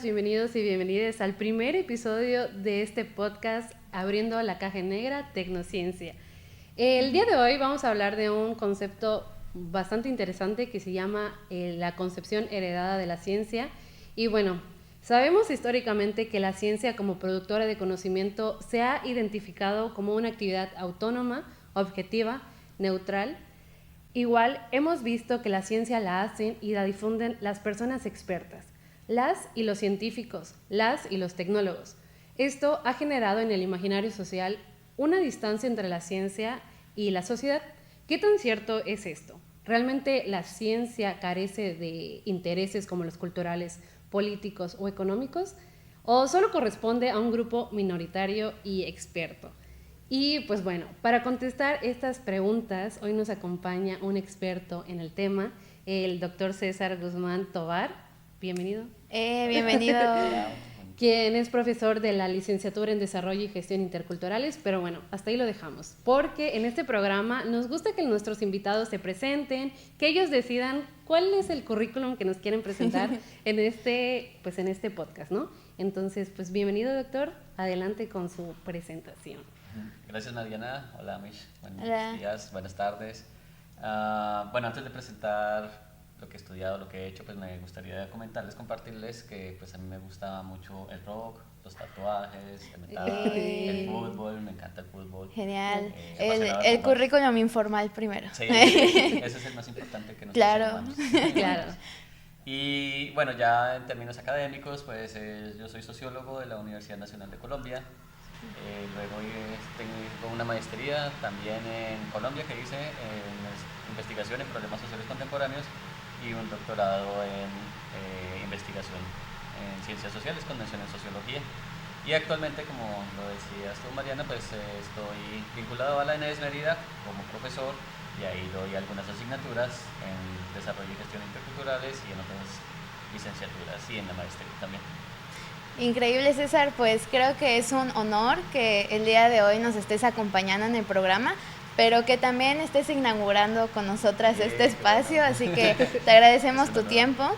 Bienvenidos y bienvenidas al primer episodio de este podcast Abriendo la Caja Negra, Tecnociencia. El día de hoy vamos a hablar de un concepto bastante interesante que se llama la concepción heredada de la ciencia. Y bueno, sabemos históricamente que la ciencia como productora de conocimiento se ha identificado como una actividad autónoma, objetiva, neutral. Igual hemos visto que la ciencia la hacen y la difunden las personas expertas, las y los científicos, las y los tecnólogos. Esto ha generado en el imaginario social una distancia entre la ciencia y la sociedad. ¿Qué tan cierto es esto? ¿Realmente la ciencia carece de intereses como los culturales, políticos o económicos? ¿O solo corresponde a un grupo minoritario y experto? Y pues bueno, para contestar estas preguntas, hoy nos acompaña un experto en el tema, el doctor César Guzmán Tovar. Bienvenido. Bienvenido. Quien es profesor de la licenciatura en Desarrollo y Gestión Interculturales, pero bueno, hasta ahí lo dejamos, porque en este programa nos gusta que nuestros invitados se presenten, que ellos decidan cuál es el currículum que nos quieren presentar en este podcast, ¿no? Entonces, pues bienvenido, doctor, adelante con su presentación. Gracias, Mariana. Hola, Mish. Buenos Hola. días, buenas tardes. Bueno, antes de presentar lo que he estudiado, lo que he hecho, pues me gustaría compartirles que pues a mí me gusta mucho el rock, los tatuajes, el metal, el fútbol, me encanta el fútbol. Genial. El currículum informal primero. Sí, ese es el más importante que nosotros Claro. Claro. Y bueno, ya en términos académicos, pues yo soy sociólogo de la Universidad Nacional de Colombia. Luego tengo una maestría también en Colombia que hice en investigación en problemas sociales contemporáneos y un doctorado en investigación en ciencias sociales con mención en sociología. Y actualmente, como lo decías tú, Mariana, pues estoy vinculado a la ENES Mérida como profesor y ahí doy algunas asignaturas en desarrollo y gestión interculturales y en otras licenciaturas y en la maestría también. Increíble, César, pues creo que es un honor que el día de hoy nos estés acompañando en el programa, pero que también estés inaugurando con nosotras este espacio, bueno. Así que te agradecemos tu tiempo.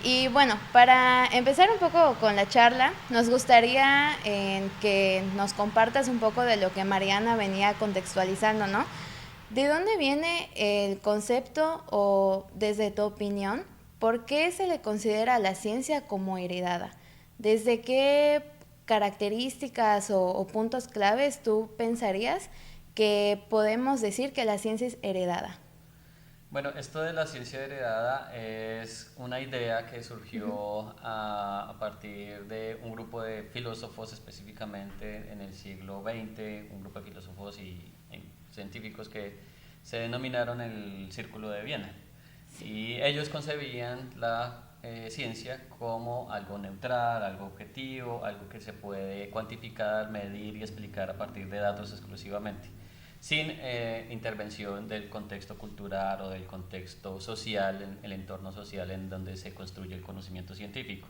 Y bueno, para empezar un poco con la charla, nos gustaría que nos compartas un poco de lo que Mariana venía contextualizando, ¿no? ¿De dónde viene el concepto o, desde tu opinión, por qué se le considera a la ciencia como heredada? ¿Desde qué características o puntos claves tú pensarías que podemos decir que la ciencia es heredada? Bueno, esto de la ciencia heredada es una idea que surgió a partir de un grupo de filósofos específicamente en el siglo XX, un grupo de filósofos y científicos que se denominaron el Círculo de Viena. Y ellos concebían la ciencia como algo neutral, algo objetivo, algo que se puede cuantificar, medir y explicar a partir de datos exclusivamente, sin intervención del contexto cultural o del contexto social, el entorno social en donde se construye el conocimiento científico.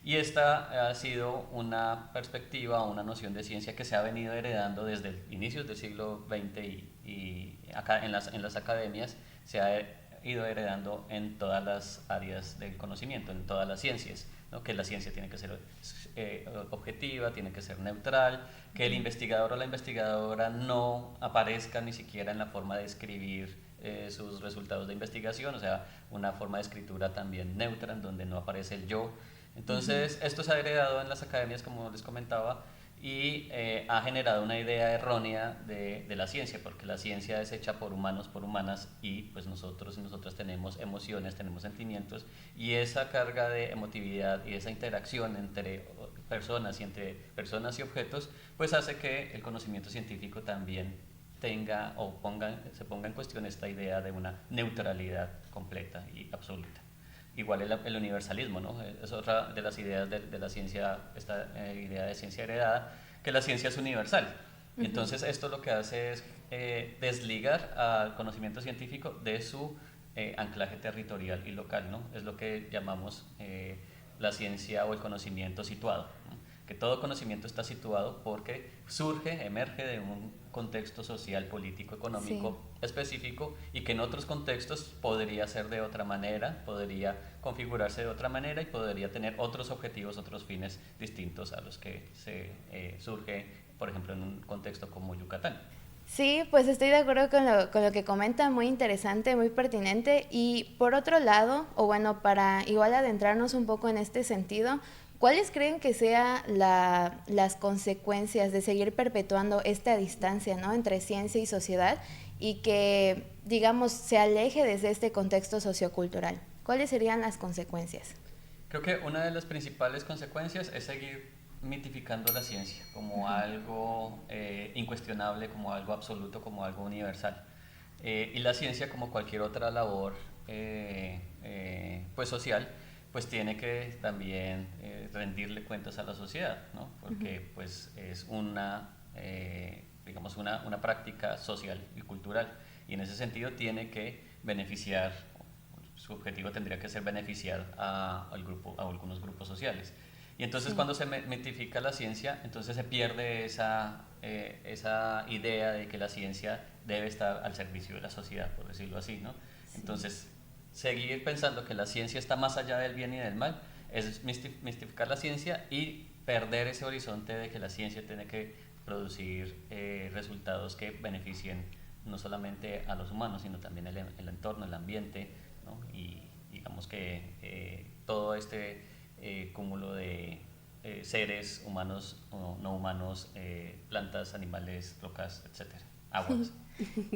Y esta ha sido una perspectiva, una noción de ciencia que se ha venido heredando desde inicios del siglo XX y acá en las academias se ha ido heredando en todas las áreas del conocimiento, en todas las ciencias, ¿no? Que la ciencia tiene que ser objetiva, tiene que ser neutral, que el investigador o la investigadora no aparezca ni siquiera en la forma de escribir sus resultados de investigación, o sea, una forma de escritura también neutra, en donde no aparece el yo. Entonces, esto se ha heredado en las academias, como les comentaba, y ha generado una idea errónea de la ciencia, porque la ciencia es hecha por humanos, por humanas, y pues nosotros y nosotras tenemos emociones, tenemos sentimientos, y esa carga de emotividad y esa interacción entre personas y objetos, pues hace que el conocimiento científico también tenga o se ponga en cuestión esta idea de una neutralidad completa y absoluta. Igual el universalismo, ¿no? Es otra de las ideas de la ciencia, esta idea de ciencia heredada, que la ciencia es universal. Entonces esto lo que hace es desligar al conocimiento científico de su anclaje territorial y local, ¿no? Es lo que llamamos la ciencia o el conocimiento situado, ¿no? que todo conocimiento está situado porque surge, emerge de un contexto social, político, económico específico, y que en otros contextos podría ser de otra manera, podría configurarse de otra manera y podría tener otros objetivos, otros fines distintos a los que se surge, por ejemplo, en un contexto como Yucatán. Sí, pues estoy de acuerdo con lo que comenta, muy interesante, muy pertinente. Y por otro lado, o bueno, para igual adentrarnos un poco en este sentido, ¿cuáles creen que sean las consecuencias de seguir perpetuando esta distancia, ¿no?, entre ciencia y sociedad, y que, digamos, se aleje desde este contexto sociocultural? ¿Cuáles serían las consecuencias? Creo que una de las principales consecuencias es seguir mitificando la ciencia como algo incuestionable, como algo absoluto, como algo universal. Y la ciencia, como cualquier otra labor pues social, pues tiene que también rendirle cuentas a la sociedad, ¿no? Porque pues es digamos una práctica social y cultural, y en ese sentido tiene que beneficiar, su objetivo tendría que ser beneficiar a algunos grupos sociales. Y entonces cuando se mitifica la ciencia, entonces se pierde esa idea de que la ciencia debe estar al servicio de la sociedad, por decirlo así, ¿no? Entonces, seguir pensando que la ciencia está más allá del bien y del mal es mistificar la ciencia y perder ese horizonte de que la ciencia tiene que producir resultados que beneficien no solamente a los humanos, sino también el entorno, el ambiente, ¿no? Y digamos que todo este cúmulo de seres humanos o no humanos, plantas, animales, rocas, etcétera, aguas.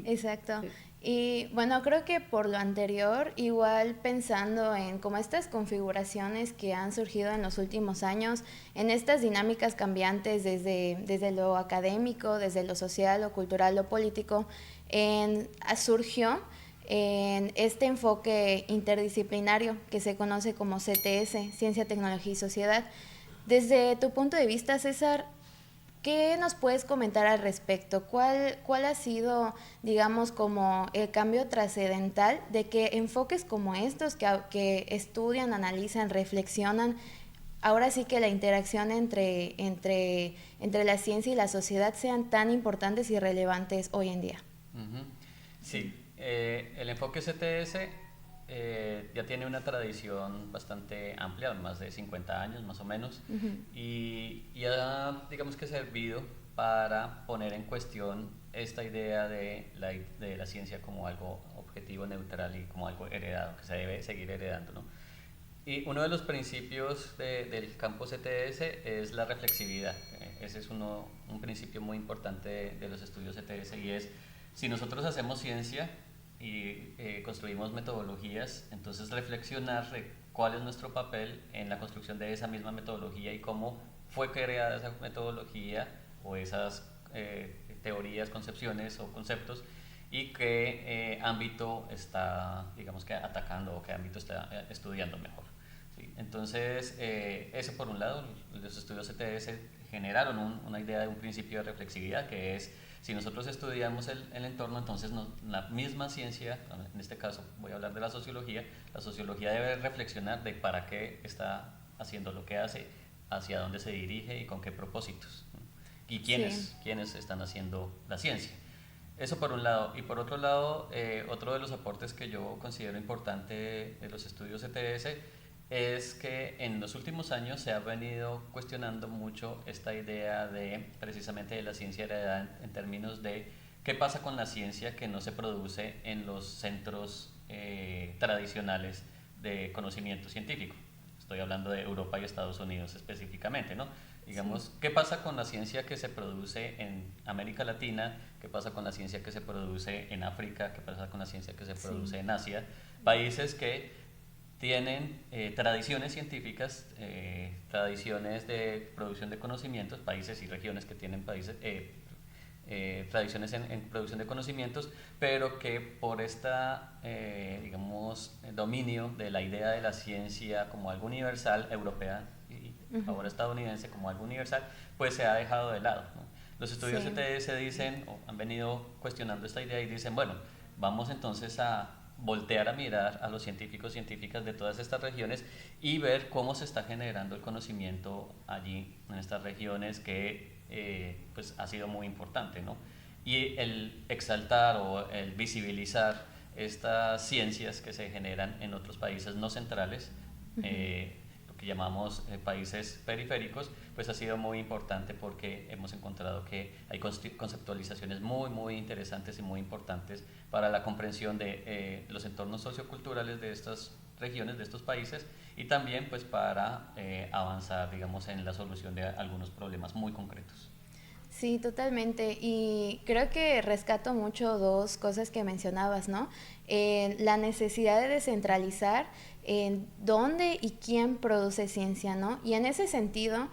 Exacto. Y bueno, creo que por lo anterior, igual pensando en como estas configuraciones que han surgido en los últimos años, en estas dinámicas cambiantes desde lo académico, desde lo social, lo cultural, lo político, surgió en este enfoque interdisciplinario que se conoce como CTS, Ciencia, Tecnología y Sociedad. Desde tu punto de vista, César, ¿qué nos puedes comentar al respecto? ¿Cuál ha sido, digamos, como el cambio trascendental de que enfoques como estos, que estudian, analizan, reflexionan, ahora sí que la interacción entre la ciencia y la sociedad sean tan importantes y relevantes hoy en día? Sí, el enfoque CTS ya tiene una tradición bastante amplia, más de 50 años más o menos, y ha, digamos que, servido para poner en cuestión esta idea de la ciencia como algo objetivo, neutral y como algo heredado, que se debe seguir heredando, ¿no? Y uno de los principios del campo CTS es la reflexividad. Ese es un principio muy importante de los estudios CTS, y es: si nosotros hacemos ciencia y construimos metodologías, entonces reflexionar de cuál es nuestro papel en la construcción de esa misma metodología y cómo fue creada esa metodología o esas teorías, concepciones o conceptos, y qué ámbito está, digamos, que atacando, o qué ámbito está estudiando mejor. ¿Sí? Entonces, eso por un lado, los estudios CTS generaron una idea de un principio de reflexividad, que es: si nosotros estudiamos el entorno, entonces la misma ciencia, en este caso voy a hablar de la sociología debe reflexionar de para qué está haciendo lo que hace, hacia dónde se dirige y con qué propósitos, ¿no? Y quiénes están haciendo la ciencia. Eso por un lado. Y por otro lado, otro de los aportes que yo considero importante de los estudios CTS es que en los últimos años se ha venido cuestionando mucho esta idea de, precisamente, de la ciencia heredada en términos de qué pasa con la ciencia que no se produce en los centros tradicionales de conocimiento científico. Estoy hablando de Europa y Estados Unidos específicamente, ¿no? Digamos, ¿qué pasa con la ciencia que se produce en América Latina? ¿Qué pasa con la ciencia que se produce en África? ¿Qué pasa con la ciencia que se produce en Asia? Países que tienen tradiciones científicas, tradiciones de producción de conocimientos, países y regiones que tienen tradiciones en producción de conocimientos, pero que por digamos, dominio de la idea de la ciencia como algo universal, europea y ahora estadounidense como algo universal, pues se ha dejado de lado, ¿no? Los estudios CTS dicen, o han venido cuestionando esta idea y dicen: bueno, vamos entonces a voltear a mirar a los científicos, científicas de todas estas regiones y ver cómo se está generando el conocimiento allí en estas regiones que pues ha sido muy importante, ¿no? Y el exaltar o el visibilizar estas ciencias que se generan en otros países no centrales, lo que llamamos países periféricos, pues ha sido muy importante porque hemos encontrado que hay conceptualizaciones muy interesantes y muy importantes para la comprensión de los entornos socioculturales de estas regiones, de estos países, y también pues para avanzar, digamos, en la solución de algunos problemas muy concretos. Sí, totalmente. Y creo que rescato mucho dos cosas que mencionabas, ¿no? La necesidad de descentralizar en dónde y quién produce ciencia, ¿no? Y en ese sentido,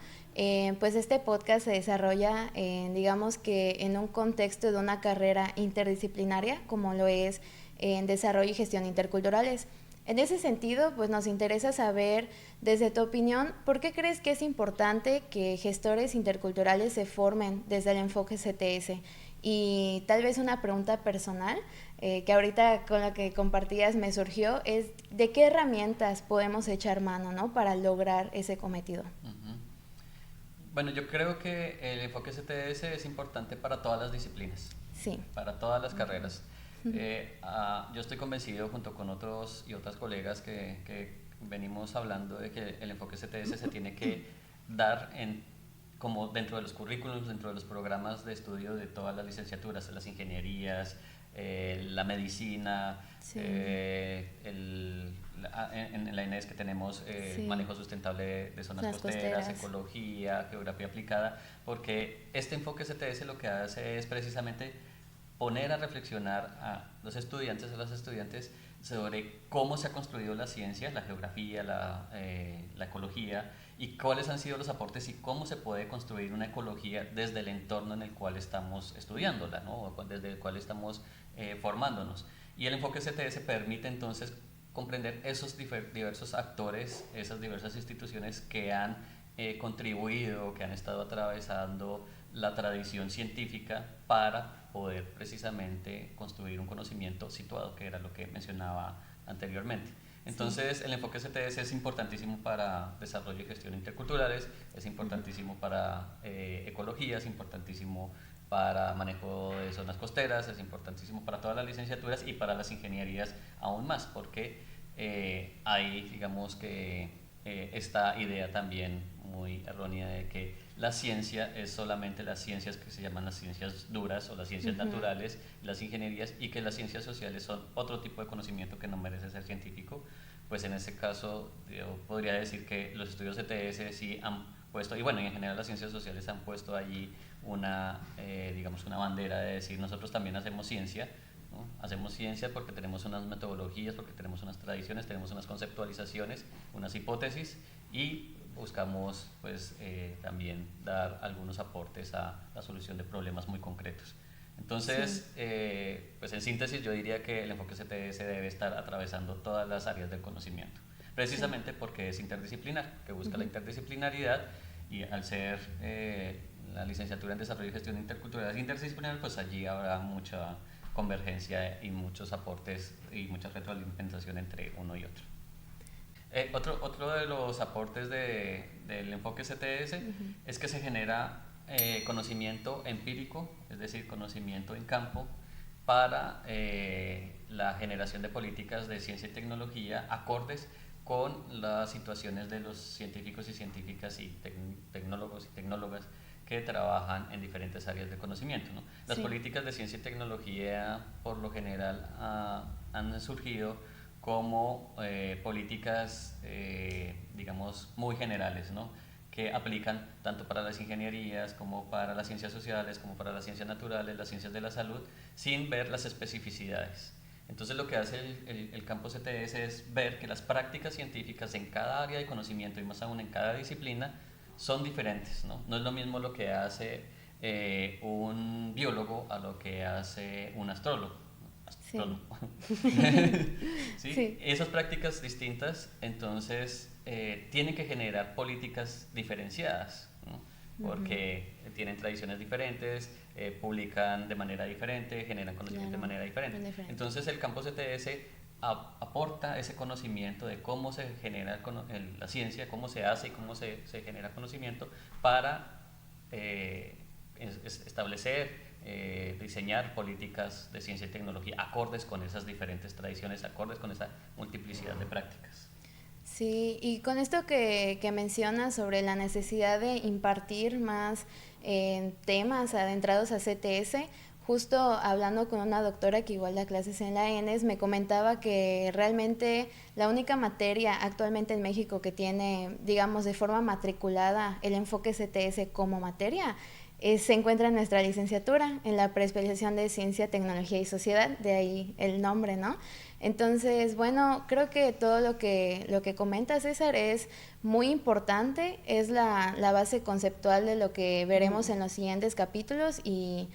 pues este podcast se desarrolla, digamos que en un contexto de una carrera interdisciplinaria, como lo es en desarrollo y gestión interculturales. En ese sentido, pues nos interesa saber, desde tu opinión, ¿por qué crees que es importante que gestores interculturales se formen desde el enfoque CTS? Y tal vez una pregunta personal, que ahorita con lo que compartías me surgió, es ¿de qué herramientas podemos echar mano, ¿no?, para lograr ese cometido? Bueno, yo creo que el enfoque CTS es importante para todas las disciplinas, Sí. para todas las carreras. Yo estoy convencido, junto con otros y otras colegas que venimos hablando, de que el enfoque CTS se tiene que dar como dentro de los currículums, dentro de los programas de estudio de todas las licenciaturas, las ingenierías, la medicina, Sí. En la INES que tenemos Sí. manejo sustentable de zonas costeras, ecología, geografía aplicada, porque este enfoque CTS lo que hace es precisamente poner a reflexionar a los estudiantes, a las estudiantes, sobre cómo se ha construido la ciencia, la geografía, la ecología, y cuáles han sido los aportes y cómo se puede construir una ecología desde el entorno en el cual estamos estudiándola, ¿no? O desde el cual estamos formándonos. Y el enfoque CTS permite entonces comprender esos diversos actores, esas diversas instituciones que han contribuido, que han estado atravesando la tradición científica para poder precisamente construir un conocimiento situado, que era lo que mencionaba anteriormente. Entonces, el enfoque CTS es importantísimo para desarrollo y gestión interculturales, es importantísimo para ecología, es importantísimo para manejo de zonas costeras, es importantísimo para todas las licenciaturas y para las ingenierías aún más, porque hay, digamos que, esta idea también muy errónea de que la ciencia es solamente las ciencias que se llaman las ciencias duras o las ciencias naturales, las ingenierías, y que las ciencias sociales son otro tipo de conocimiento que no merece ser científico. Pues en ese caso yo podría decir que los estudios CTS sí han puesto, y bueno, y en general las ciencias sociales han puesto allí una, digamos, una bandera de decir nosotros también hacemos ciencia, ¿no? Hacemos ciencia porque tenemos unas metodologías, porque tenemos unas tradiciones, tenemos unas conceptualizaciones, unas hipótesis, y buscamos pues también dar algunos aportes a la solución de problemas muy concretos. Entonces, pues en síntesis yo diría que el enfoque CTS debe estar atravesando todas las áreas del conocimiento, precisamente porque es interdisciplinar, que busca la interdisciplinaridad, y al ser la licenciatura en Desarrollo y Gestión Intercultural es interdisciplinar, pues allí habrá mucha convergencia y muchos aportes y mucha retroalimentación entre uno y otro. Otro de los aportes del enfoque CTS es que se genera conocimiento empírico, es decir, conocimiento en campo, para la generación de políticas de ciencia y tecnología acordes con las situaciones de los científicos y científicas y tecnólogos y tecnólogas que trabajan en diferentes áreas de conocimiento, ¿no? Las políticas de ciencia y tecnología por lo general han surgido como políticas, digamos, muy generales, ¿no?, que aplican tanto para las ingenierías como para las ciencias sociales, como para las ciencias naturales, las ciencias de la salud, sin ver las especificidades. Entonces lo que hace el campo CTS es ver que las prácticas científicas en cada área de conocimiento, y más aún en cada disciplina, son diferentes, ¿no? No es lo mismo lo que hace un biólogo a lo que hace un astrólogo. ¿Sí? Esas prácticas distintas, entonces, tienen que generar políticas diferenciadas, ¿no? Porque tienen tradiciones diferentes, publican de manera diferente, generan conocimiento de manera diferente. Entonces el campo CTS aporta ese conocimiento de cómo se genera la ciencia, cómo se hace y cómo se genera conocimiento para establecer, diseñar políticas de ciencia y tecnología acordes con esas diferentes tradiciones, acordes con esa multiplicidad de prácticas. Sí, y con esto que mencionas sobre la necesidad de impartir más temas adentrados a CTS, justo hablando con una doctora que igual da clases en la ENES, me comentaba que realmente la única materia actualmente en México que tiene, digamos, de forma matriculada el enfoque CTS como materia, se encuentra en nuestra licenciatura, en la preespecialización de Ciencia, Tecnología y Sociedad, de ahí el nombre, ¿no? Entonces, bueno, creo que todo lo que comenta César es muy importante, es la base conceptual de lo que veremos en los siguientes capítulos y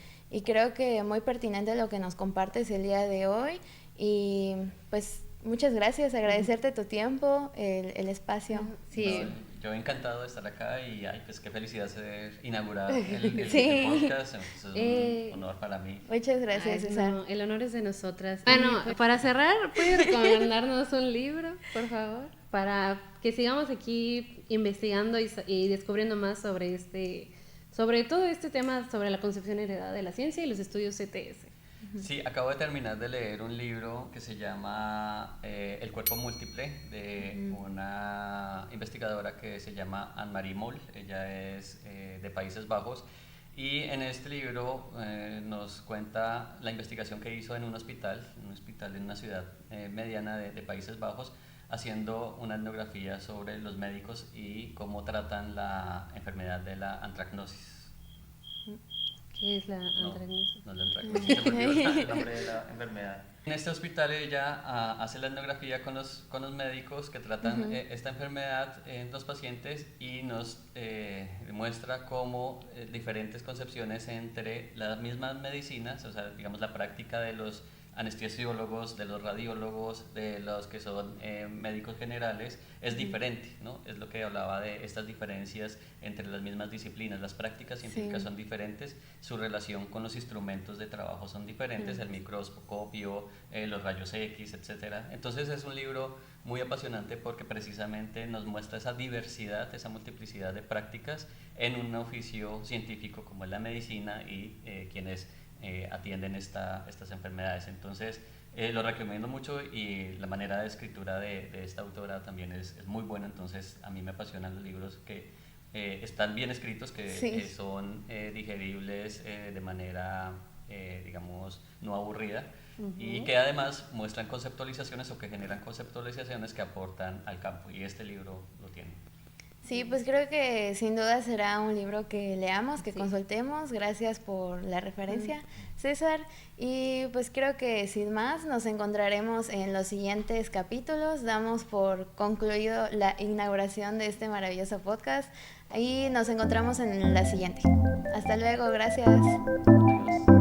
creo que muy pertinente lo que nos compartes el día de hoy y pues muchas gracias, agradecerte tu tiempo, el espacio. Sí. No, yo encantado de estar acá y ay, pues qué felicidad ser inaugurar el Sí. podcast, es un honor para mí. Muchas gracias, Ay, César. no, el honor es de nosotras. Bueno, para cerrar, ¿puedes recomendarnos un libro, por favor? Para que sigamos aquí investigando y descubriendo más sobre todo este tema, sobre la concepción heredada de la ciencia y los estudios CTS. Sí, acabo de terminar de leer un libro que se llama El cuerpo múltiple, de una investigadora que se llama Anne-Marie Moll. Ella es de Países Bajos y en este libro nos cuenta la investigación que hizo en un hospital en una ciudad mediana de Países Bajos, haciendo una etnografía sobre los médicos y cómo tratan la enfermedad de la antracnosis. ¿Qué es la antracnosis? No es la antracnosis, se me olvidó el nombre de la enfermedad. En este hospital ella hace la etnografía con los médicos que tratan esta enfermedad en los pacientes y nos muestra cómo diferentes concepciones entre las mismas medicinas, o sea, digamos la práctica de los anestesiólogos, de los radiólogos, de los que son médicos generales, es diferente, ¿no? Es lo que hablaba de estas diferencias entre las mismas disciplinas. Las prácticas científicas son diferentes, su relación con los instrumentos de trabajo son diferentes, el microscopio, los rayos X, etcétera. Entonces es un libro muy apasionante porque precisamente nos muestra esa diversidad, esa multiplicidad de prácticas en un oficio científico como es la medicina y quienes atienden estas enfermedades. Entonces lo recomiendo mucho y la manera de escritura de esta autora también es muy buena. Entonces a mí me apasionan los libros que están bien escritos, que son digeribles de manera digamos no aburrida y que además muestran conceptualizaciones o que generan conceptualizaciones que aportan al campo, y este libro lo tiene. Sí, pues creo que sin duda será un libro que leamos, que consultemos. Gracias por la referencia, César. Y pues creo que sin más nos encontraremos en los siguientes capítulos. Damos por concluido la inauguración de este maravilloso podcast y nos encontramos en la siguiente. Hasta luego, gracias. Adiós.